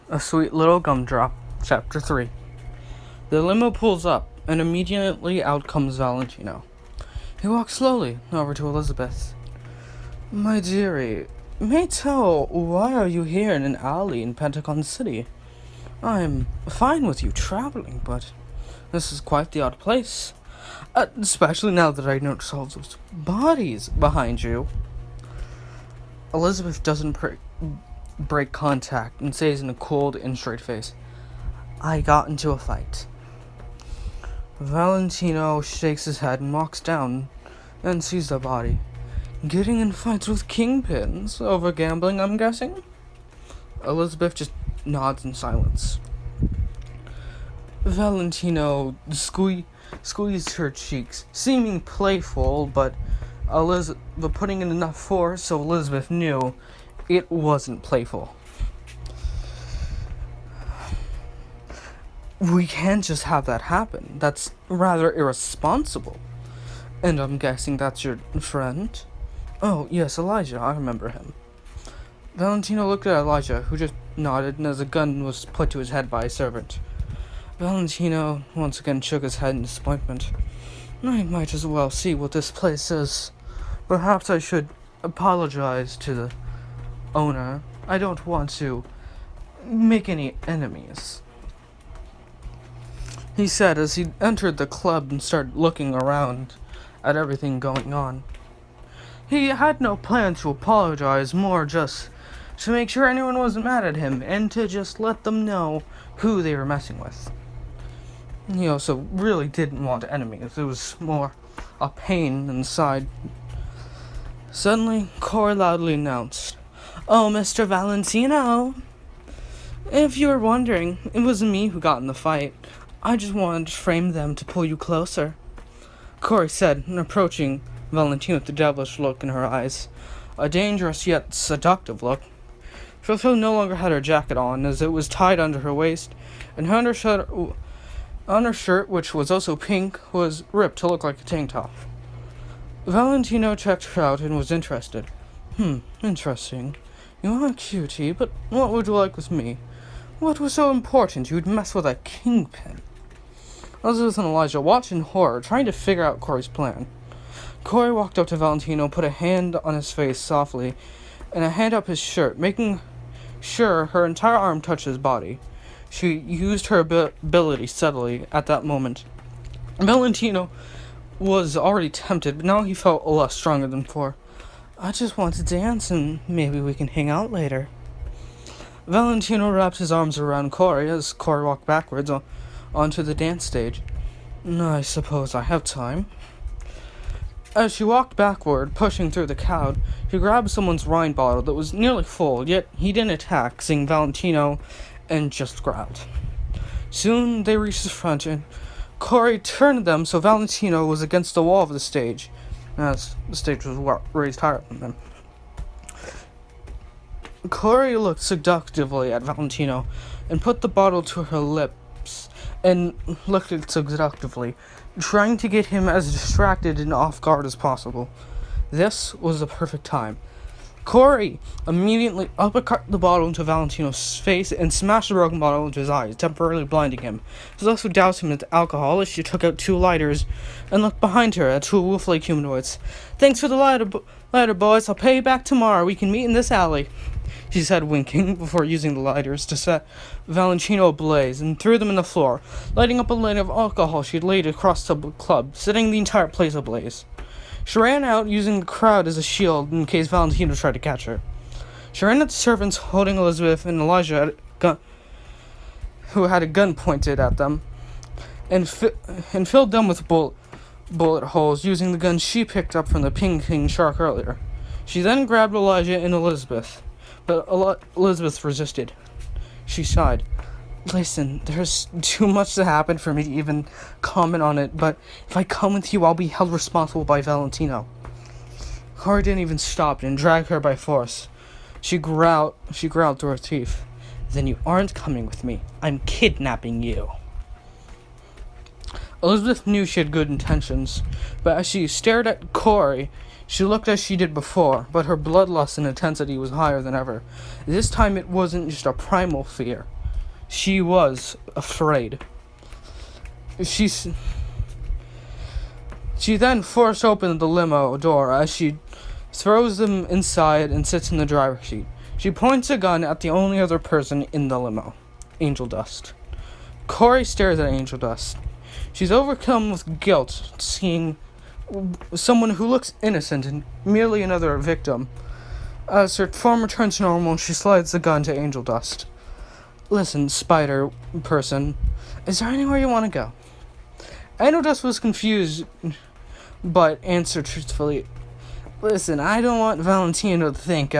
A Sweet Little Gumdrop, Chapter 3. The limo pulls up, and immediately out comes Valentino. He walks slowly over to Elizabeth. My dearie, may tell, why are you here in an alley in Pentagon City? I'm fine with you traveling, but this is quite the odd place. Especially now that I notice all those bodies behind you. Elizabeth doesn't break contact and says in a cold and straight face, I got into a fight. Valentino shakes his head and walks down and sees the body. Getting in fights with kingpins over gambling, I'm guessing? Elizabeth just nods in silence. Valentino squeezed her cheeks, seeming playful, but putting in enough force so Elizabeth knew it wasn't playful. We can't just have that happen. That's rather irresponsible. And I'm guessing that's your friend? Oh, yes, Elijah. I remember him. Valentino looked at Elijah, who just nodded, and as a gun was put to his head by a servant. Valentino once again shook his head in disappointment. I might as well see what this place is. Perhaps I should apologize to the owner. I don't want to make any enemies, he said as he entered the club and started looking around at everything going on. He had no plan to apologize, more just to make sure anyone wasn't mad at him and to just let them know who they were messing with. He also really didn't want enemies. It was more a pain inside. Suddenly, Corey loudly announced, Oh, Mr. Valentino! If you were wondering, it was me who got in the fight. I just wanted to frame them to pull you closer, Corey said, approaching Valentino with a devilish look in her eyes. A dangerous yet seductive look. Fifi no longer had her jacket on, as it was tied under her waist, and her undershirt, which was also pink, was ripped to look like a tank top. Valentino checked her out and was interested. Interesting. You are a cutie, but what would you like with me? What was so important you'd mess with a kingpin? Elizabeth and Elijah watched in horror, trying to figure out Corey's plan. Corey walked up to Valentino, put a hand on his face softly, and a hand up his shirt, making sure her entire arm touched his body. She used her ability subtly at that moment. Valentino was already tempted, but now he felt less stronger than before. I just want to dance, and maybe we can hang out later. Valentino wrapped his arms around Corey as Corey walked backwards onto the dance stage. I suppose I have time. As she walked backward, pushing through the crowd, she grabbed someone's wine bottle that was nearly full, yet he didn't attack, seeing Valentino, and just growled. Soon they reached the front, and Corey turned them so Valentino was against the wall of the stage, as the stage was raised higher than them. Corey looked seductively at Valentino and put the bottle to her lips and looked at it seductively, trying to get him as distracted and off guard as possible. This was the perfect time. Corey immediately uppercut the bottle into Valentino's face and smashed the broken bottle into his eyes, temporarily blinding him. She also doused him with alcohol as she took out 2 lighters and looked behind her at 2 wolf-like humanoids. Thanks for the lighter, boys. I'll pay you back tomorrow. We can meet in this alley, she said, winking, before using the lighters to set Valentino ablaze and threw them on the floor, lighting up a line of alcohol she had laid across the club, setting the entire place ablaze. She ran out, using the crowd as a shield in case Valentino tried to catch her. She ran at the servants holding Elizabeth and Elijah who had a gun pointed at them, and filled them with bullet holes using the gun she picked up from the Ping King shark earlier. She then grabbed Elijah and Elizabeth, but Elizabeth resisted. She sighed. Listen, there's too much to happen for me to even comment on it, but if I come with you, I'll be held responsible by Valentino. Corey didn't even stop and dragged her by force. She growled through her teeth. Then you aren't coming with me. I'm kidnapping you. Elizabeth knew she had good intentions, but as she stared at Corey, She looked as she did before, but her bloodlust and intensity was higher than ever. This time it wasn't just a primal fear. She was afraid. She then forced open the limo door as she throws them inside and sits in the driver's seat. She points a gun at the only other person in the limo, Angel Dust. Corey stares at Angel Dust. She's overcome with guilt, seeing someone who looks innocent and merely another victim. As her form returns to normal, she slides the gun to Angel Dust. Listen, spider person, is there anywhere you want to go? Angel Dust was confused, but answered truthfully, listen, I don't want Valentino to think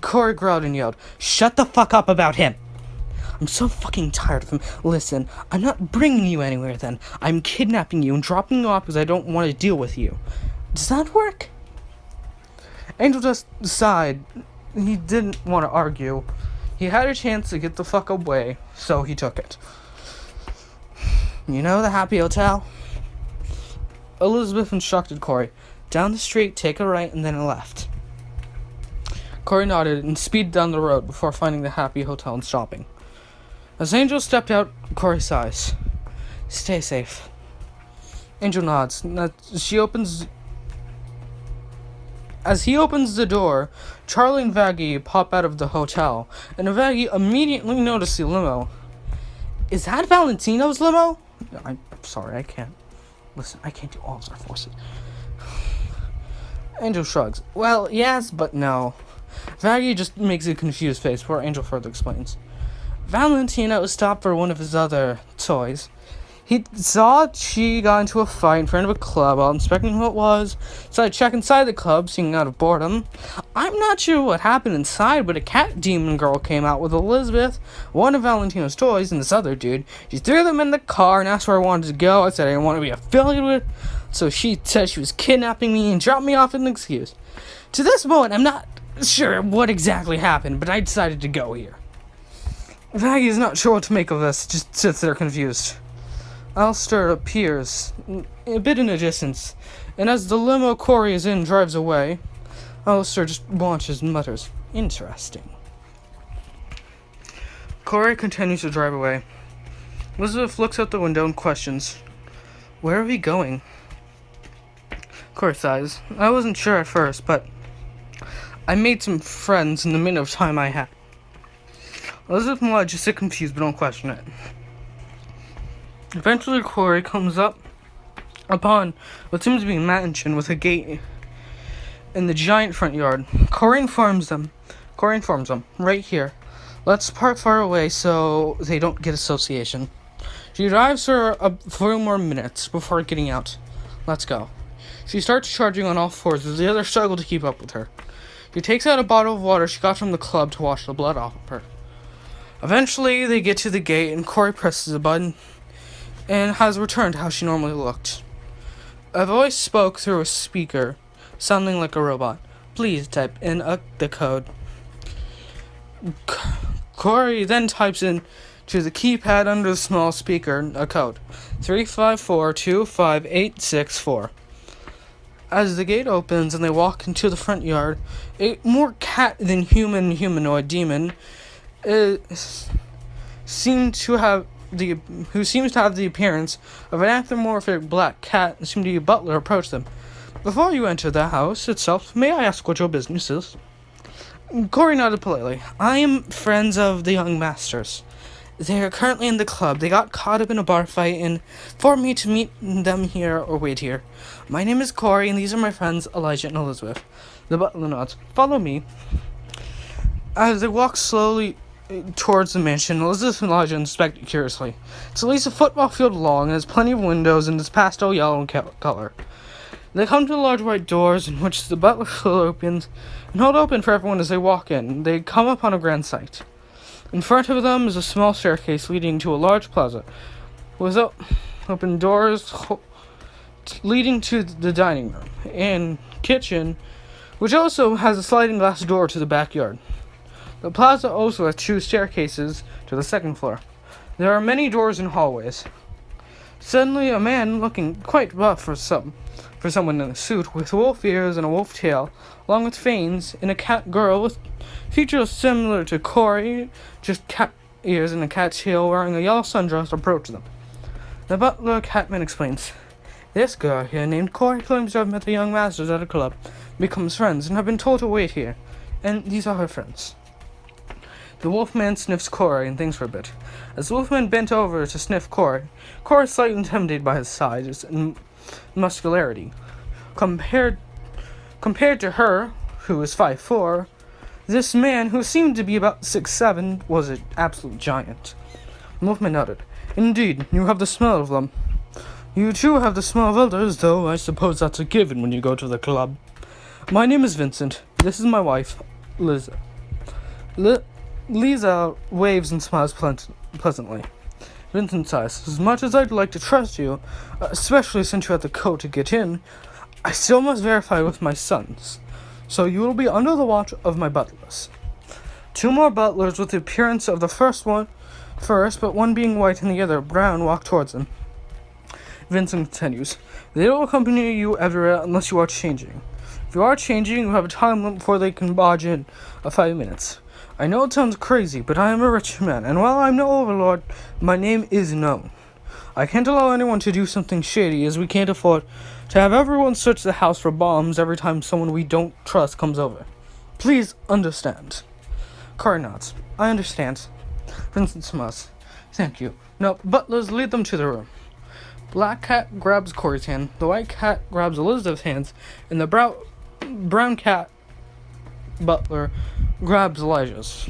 Corey growled and yelled, shut the fuck up about him! I'm so fucking tired of him. Listen, I'm not bringing you anywhere then. I'm kidnapping you and dropping you off because I don't want to deal with you. Does that work? Angel just sighed. He didn't want to argue. He had a chance to get the fuck away, so he took it. You know the Happy Hotel? Elizabeth instructed Corey. Down the street, take a right, and then a left. Corey nodded and speeded down the road before finding the Happy Hotel and stopping. As Angel stepped out, Corey sighs. Stay safe. Angel nods. As he opens the door, Charlie and Vaggie pop out of the hotel, and Vaggie immediately notices the limo. Is that Valentino's limo? I'm sorry, I can't. Listen, I can't do all of our forces. Angel shrugs. Well, yes, but no. Vaggie just makes a confused face before Angel further explains. Valentino stopped for one of his other toys. He saw she got into a fight in front of a club while inspecting who it was, so I checked inside the club, seeing out of boredom. I'm not sure what happened inside, but a cat demon girl came out with Elizabeth, one of Valentino's toys, and this other dude. She threw them in the car and asked where I wanted to go. I said I didn't want to be affiliated with, so she said she was kidnapping me and dropped me off as an excuse. To this moment, I'm not sure what exactly happened, but I decided to go here. Vaggie's not sure what to make of this, just sits there confused. Alistair appears, a bit in the distance, and as the limo Corey is in drives away, Alistair just watches and mutters, interesting. Corey continues to drive away. Elizabeth looks out the window and questions, where are we going? Corey sighs. I wasn't sure at first, but I made some friends in the minute of time I had. Elizabeth and Lodge just sit confused, but don't question it. Eventually, Corey comes up upon what seems to be a mansion with a gate in the giant front yard. Corey informs them, right here. Let's park far away so they don't get association. She drives for a few more minutes before getting out. Let's go. She starts charging on all fours as the others struggle to keep up with her. She takes out a bottle of water she got from the club to wash the blood off of her. Eventually, they get to the gate, and Corey presses a button and has returned to how she normally looked. A voice spoke through a speaker, sounding like a robot. Please type in the code. Corey then types in to the keypad under the small speaker a code. 354-25864. As the gate opens and they walk into the front yard, a more cat than human humanoid demon seems to have the appearance of an anthropomorphic black cat and seemed to be a butler approached them. Before you enter the house itself, may I ask what your business is? Corey nodded politely. I am friends of the young masters. They are currently in the club. They got caught up in a bar fight and for me to meet them here or wait here. My name is Corey and these are my friends Elijah and Elizabeth. The butler nods. Follow me. As they walk slowly towards the mansion, Elizabeth and Elijah inspect it curiously. It's at least a football field long and has plenty of windows and is pastel yellow in color. They come to the large white doors in which the butler opens and hold open for everyone as they walk in. They come upon a grand sight. In front of them is a small staircase leading to a large plaza with open doors leading to the dining room and kitchen, which also has a sliding glass door to the backyard. The plaza also has 2 staircases to the second floor. There are many doors and hallways. Suddenly, a man looking quite rough for someone in a suit with wolf ears and a wolf tail, along with fangs, and a cat girl with features similar to Corey, just ears and a cat's tail wearing a yellow sundress approach them. The butler Catman explains, "This girl here named Corey claims to have met the young masters at a club, becomes friends, and have been told to wait here. And these are her friends." The Wolfman sniffs Corey and thinks for a bit. As the Wolfman bent over to sniff Corey is slightly intimidated by his size and muscularity. Compared to her, who is 5'4", this man, who seemed to be about 6'7", was an absolute giant. The Wolfman nodded. "Indeed, you have the smell of them. You too have the smell of elders, though I suppose that's a given when you go to the club. My name is Vincent. This is my wife, Liza." Liza waves and smiles pleasantly. Vincent sighs. "As much as I'd like to trust you, especially since you had the code to get in, I still must verify with my sons. So you will be under the watch of my butlers." Two more butlers with the appearance of the first, but one being white and the other brown, walk towards him. Vincent continues, "They will accompany you everywhere unless you are changing. If you are changing, you have a time limit before they can barge in of 5 minutes. I know it sounds crazy, but I am a rich man, and while I'm no overlord, my name is known. I can't allow anyone to do something shady, as we can't afford to have everyone search the house for bombs every time someone we don't trust comes over. Please understand." Corey nods. "I understand." Vincent smiles. "Thank you. Now, butlers, lead them to the room." Black Cat grabs Corey's hand, the White Cat grabs Elizabeth's hands, and the brown cat butler grabs Elijah's.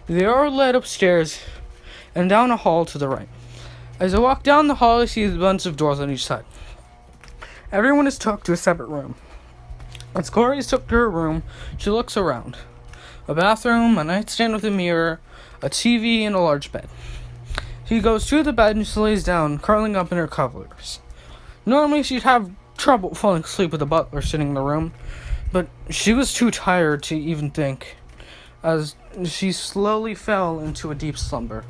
They are led upstairs and down a hall to the right. As I walk down the hall, I see a bunch of doors on each side. Everyone is took to a separate room. As Corey is took to her room, she looks around. A bathroom, a nightstand with a mirror, a TV, and a large bed. She goes to the bed and she lays down, curling up in her covers. Normally she'd have trouble falling asleep with the butler sitting in the room, but she was too tired to even think, as she slowly fell into a deep slumber.